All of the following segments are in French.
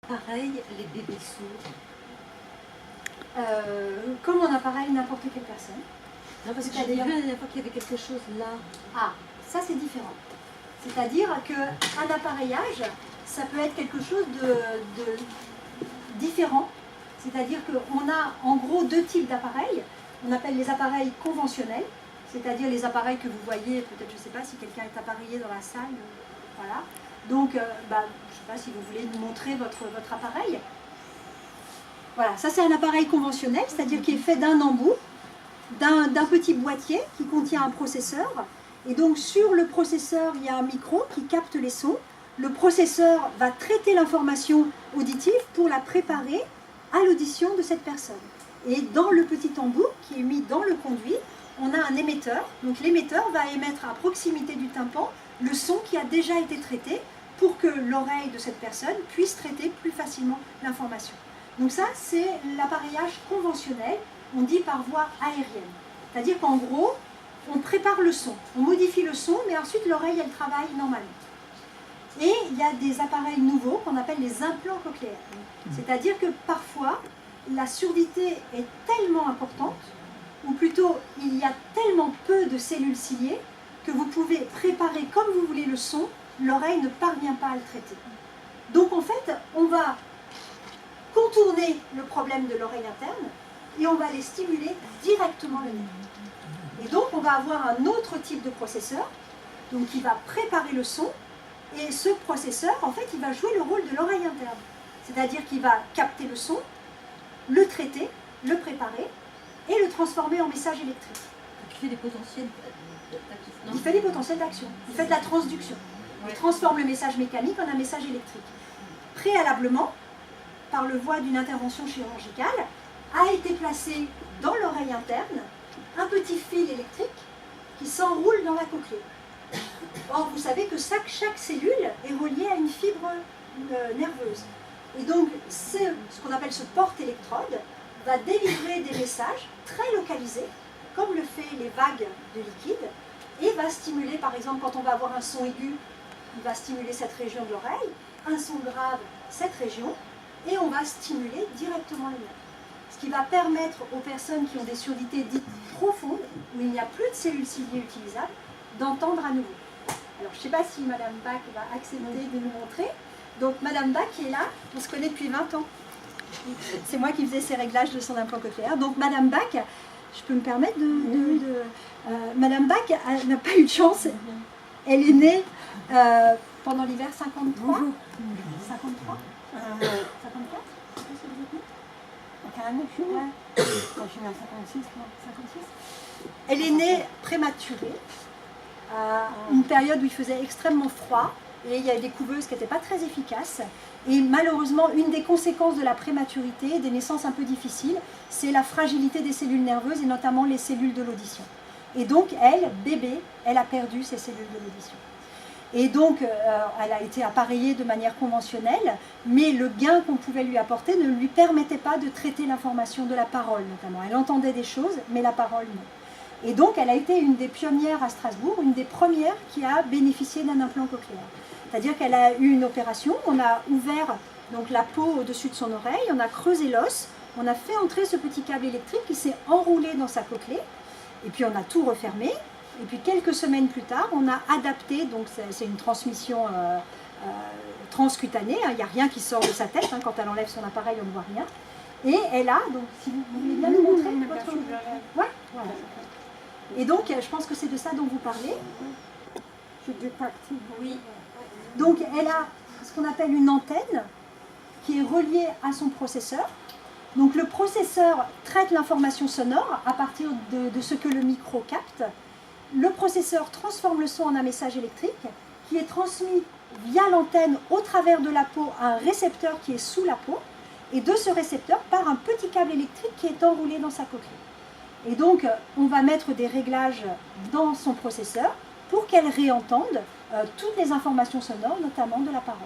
Pareil, les bébés sourds. Comme on appareille n'importe quelle personne. Non, parce que j'ai vu la dernière fois qu'il y avait quelque chose là. Ah, ça c'est différent. C'est-à-dire qu'un appareillage, ça peut être quelque chose de différent. C'est-à-dire qu'on a en gros deux types d'appareils. On appelle les appareils conventionnels, c'est-à-dire les appareils que vous voyez, peut-être je ne sais pas si quelqu'un est appareillé dans la salle. Voilà. Donc, je ne sais pas si vous voulez nous montrer votre appareil. Voilà, ça c'est un appareil conventionnel, c'est-à-dire qui est fait d'un embout, d'un petit boîtier qui contient un processeur. Et donc sur le processeur, il y a un micro qui capte les sons. Le processeur va traiter l'information auditive pour la préparer à l'audition de cette personne. Et dans le petit embout qui est mis dans le conduit, on a un émetteur. Donc l'émetteur va émettre à proximité du tympan le son qui a déjà été traité pour que l'oreille de cette personne puisse traiter plus facilement l'information. Donc ça, c'est l'appareillage conventionnel, on dit par voie aérienne. C'est-à-dire qu'en gros, on prépare le son, on modifie le son, mais ensuite l'oreille, elle travaille normalement. Et il y a des appareils nouveaux qu'on appelle les implants cochléaires. C'est-à-dire que parfois, la surdité est tellement importante, ou plutôt, il y a tellement peu de cellules ciliées, que vous pouvez préparer comme vous voulez le son, l'oreille ne parvient pas à le traiter. Donc en fait, on va contourner le problème de l'oreille interne et on va les stimuler directement le nez. Et donc on va avoir un autre type de processeur donc qui va préparer le son et ce processeur en fait il va jouer le rôle de l'oreille interne. C'est-à-dire qu'il va capter le son, le traiter, le préparer et le transformer en message électrique. Il fait des potentiels d'action. Il fait des potentiels d'action, il fait de la transduction. Il transforme le message mécanique en un message électrique. Préalablement, par le voie d'une intervention chirurgicale, a été placé dans l'oreille interne un petit fil électrique qui s'enroule dans la cochlée. Or, vous savez que chaque cellule est reliée à une fibre nerveuse. Et donc, ce qu'on appelle ce porte-électrode va délivrer des messages très localisés, comme le fait les vagues de liquide, et va stimuler, par exemple, quand on va avoir un son aigu, il va stimuler cette région de l'oreille, un son grave, cette région, et on va stimuler directement les nerfs. Ce qui va permettre aux personnes qui ont des surdités dites profondes, où il n'y a plus de cellules ciliées utilisables, d'entendre à nouveau. Alors, je ne sais pas si Madame Bach va accepter de nous montrer. Donc, Madame Bach qui est là, on se connaît depuis 20 ans. C'est moi qui faisais ces réglages de son implant cochléaire. Donc, Madame Bach, je peux me permettre Madame Bach n'a pas eu de chance. Elle est née pendant l'hiver 53. 53 54 Elle est née prématurée, à une période où il faisait extrêmement froid et il y avait des couveuses qui n'étaient pas très efficaces. Et malheureusement, une des conséquences de la prématurité, des naissances un peu difficiles, c'est la fragilité des cellules nerveuses et notamment les cellules de l'audition. Et donc, elle, bébé, elle a perdu ses cellules de l'audition. Et donc, elle a été appareillée de manière conventionnelle, mais le gain qu'on pouvait lui apporter ne lui permettait pas de traiter l'information de la parole, notamment. Elle entendait des choses, mais la parole, non. Et donc, elle a été une des pionnières à Strasbourg, une des premières qui a bénéficié d'un implant cochléaire. C'est-à-dire qu'elle a eu une opération, on a ouvert donc, la peau au-dessus de son oreille, on a creusé l'os, on a fait entrer ce petit câble électrique qui s'est enroulé dans sa cochlée, et puis on a tout refermé. Et puis quelques semaines plus tard, on a adapté, donc c'est une transmission transcutanée, il n'y a rien qui sort de sa tête, quand elle enlève son appareil on ne voit rien. Et elle a, donc si vous voulez bien nous montrer votre... Ouais, voilà. Et donc je pense que c'est de ça dont vous parlez. Oui. Donc elle a ce qu'on appelle une antenne qui est reliée à son processeur. Donc le processeur traite l'information sonore à partir de ce que le micro capte. Le processeur transforme le son en un message électrique qui est transmis via l'antenne au travers de la peau à un récepteur qui est sous la peau et de ce récepteur part un petit câble électrique qui est enroulé dans sa cochlée. Et donc on va mettre des réglages dans son processeur pour qu'elle réentende toutes les informations sonores, notamment de la parole.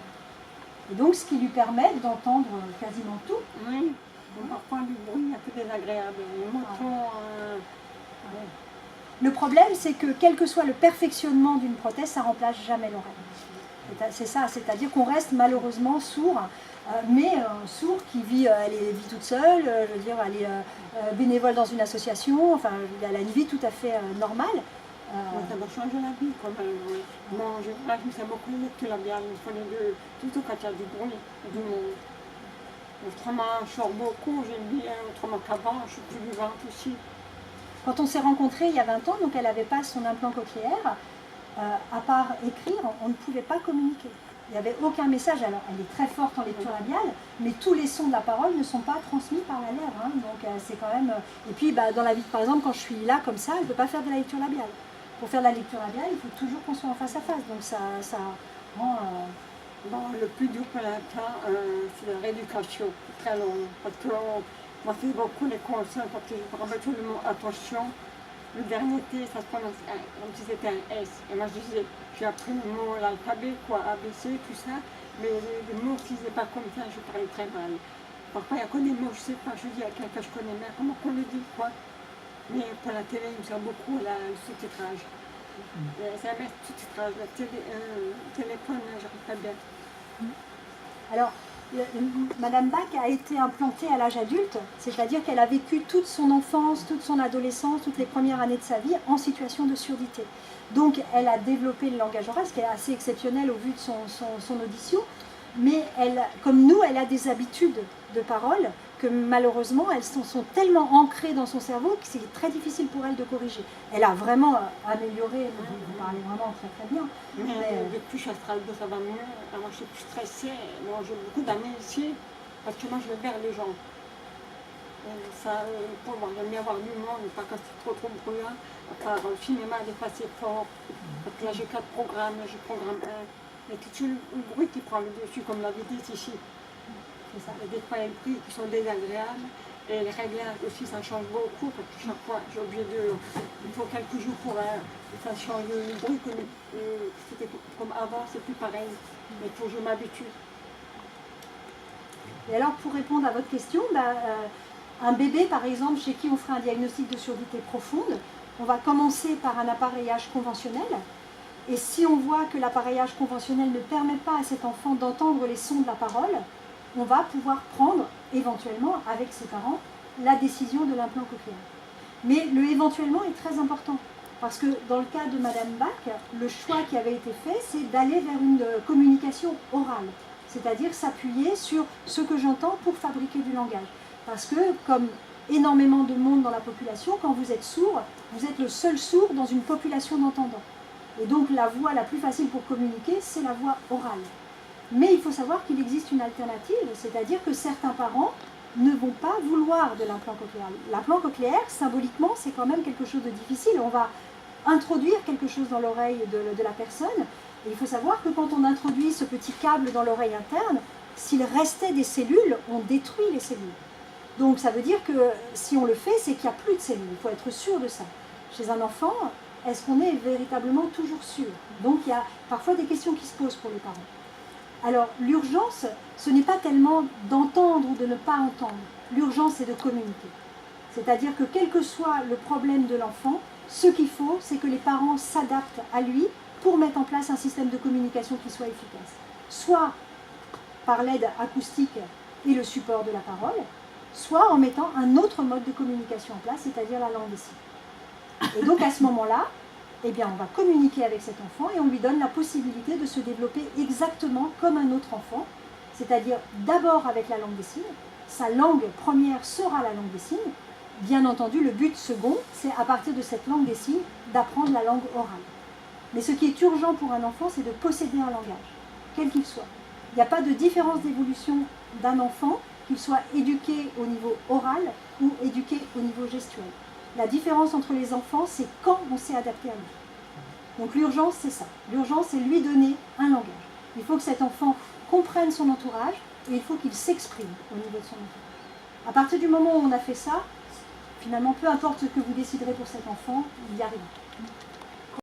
Et donc ce qui lui permet d'entendre quasiment tout. Oui, parfois du bruit un peu désagréable. Le problème, c'est que quel que soit le perfectionnement d'une prothèse, ça ne remplace jamais l'oreille. C'est ça, c'est-à-dire qu'on reste malheureusement sourd mais un sourd qui vit, elle vit toute seule, je veux dire, elle est bénévole dans une association, enfin, elle a une vie tout à fait normale. Moi, ça m'a changé la vie quand même. Oui. Moi, en général, je me sens beaucoup mieux que la bière. Il faut les deux, surtout quand il y a du bruit, du monde. Autrement, je sors beaucoup, j'aime bien, autrement qu'avant, je suis plus vivante aussi. Quand on s'est rencontrés il y a 20 ans, donc elle n'avait pas son implant cochléaire, à part écrire, on ne pouvait pas communiquer. Il n'y avait aucun message. Alors, elle est très forte en lecture labiale, mais tous les sons de la parole ne sont pas transmis par la lèvre. Hein, donc, c'est quand même... Et puis, dans la vie, par exemple, quand je suis là, comme ça, elle ne peut pas faire de la lecture labiale. Pour faire de la lecture labiale, il faut toujours qu'on soit en face à face. Donc, ça rend... Bon, le plus dur pour l'instant, c'est la rééducation, très long. Parce que moi, je fais beaucoup les conseils, parce que je remets tout le monde attention. Le dernier T, ça se prononce comme si c'était un S. Et moi, je disais, j'ai appris le mot, l'alphabet, quoi, ABC, tout ça. Mais les mots, si c'est pas comme ça, je parlais très mal. Parfois, il y a que des mots, je sais pas, je dis à quelqu'un que je connais bien, comment qu'on le dit, quoi. Mais pour la télé, il me sert beaucoup le sous-titrage. C'est un sous-titrage. Le téléphone, j'arrive pas bien. Alors, Madame Bach a été implantée à l'âge adulte, c'est-à-dire qu'elle a vécu toute son enfance, toute son adolescence, toutes les premières années de sa vie en situation de surdité. Donc elle a développé le langage oral, ce qui est assez exceptionnel au vu de son audition, mais elle, comme nous, elle a des habitudes de parole que malheureusement, elles sont tellement ancrées dans son cerveau que c'est très difficile pour elle de corriger. Elle a vraiment amélioré, vous parlez vraiment très très bien. Mais depuis que je suis à Strasbourg, ça va mieux. Alors, je suis plus stressée. Bon, j'ai beaucoup d'amis ici, parce que moi, je vais vers les gens. Ça, pour moi, j'aime bien voir du monde, pas quand c'est trop bruyant. Enfin, le cinéma, des fois, c'est fort. Parce que là, j'ai 4 programmes, je programme 1. Mais c'est toujours le bruit qui prend le dessus, comme la vidéo ici. C'est ça. Et des fois, il y a des bruits qui sont désagréables. Et les réglages aussi, ça change beaucoup, parce que chaque fois, j'ai obligé de... Il faut quelques jours pour... ça change le bruit, c'était comme avant, c'est plus pareil. Mais il faut que je m'habitue. Et alors, pour répondre à votre question, un bébé, par exemple, chez qui on fera un diagnostic de surdité profonde, on va commencer par un appareillage conventionnel. Et si on voit que l'appareillage conventionnel ne permet pas à cet enfant d'entendre les sons de la parole, on va pouvoir prendre, éventuellement, avec ses parents, la décision de l'implant cochléaire. Mais le éventuellement est très important. Parce que dans le cas de Madame Bach, le choix qui avait été fait, c'est d'aller vers une communication orale. C'est-à-dire s'appuyer sur ce que j'entends pour fabriquer du langage. Parce que, comme énormément de monde dans la population, quand vous êtes sourd, vous êtes le seul sourd dans une population d'entendants. Et donc la voie la plus facile pour communiquer, c'est la voie orale. Mais il faut savoir qu'il existe une alternative, c'est-à-dire que certains parents ne vont pas vouloir de l'implant cochléaire. L'implant cochléaire, symboliquement, c'est quand même quelque chose de difficile. On va introduire quelque chose dans l'oreille de la personne. Et il faut savoir que quand on introduit ce petit câble dans l'oreille interne, s'il restait des cellules, on détruit les cellules. Donc ça veut dire que si on le fait, c'est qu'il n'y a plus de cellules. Il faut être sûr de ça. Chez un enfant, est-ce qu'on est véritablement toujours sûr? Donc il y a parfois des questions qui se posent pour les parents. Alors l'urgence, ce n'est pas tellement d'entendre ou de ne pas entendre. L'urgence, c'est de communiquer. C'est-à-dire que quel que soit le problème de l'enfant, ce qu'il faut, c'est que les parents s'adaptent à lui pour mettre en place un système de communication qui soit efficace. Soit par l'aide acoustique et le support de la parole, soit en mettant un autre mode de communication en place, c'est-à-dire la langue des signes. Et donc à ce moment-là, eh bien, on va communiquer avec cet enfant et on lui donne la possibilité de se développer exactement comme un autre enfant, c'est-à-dire d'abord avec la langue des signes. Sa langue première sera la langue des signes. Bien entendu, le but second, c'est à partir de cette langue des signes d'apprendre la langue orale. Mais ce qui est urgent pour un enfant, c'est de posséder un langage, quel qu'il soit. Il n'y a pas de différence d'évolution d'un enfant, qu'il soit éduqué au niveau oral ou éduqué au niveau gestuel. La différence entre les enfants, c'est quand on s'est adapté à lui. Donc l'urgence, c'est ça. L'urgence, c'est lui donner un langage. Il faut que cet enfant comprenne son entourage et il faut qu'il s'exprime au niveau de son entourage. À partir du moment où on a fait ça, finalement, peu importe ce que vous déciderez pour cet enfant, il y arrive.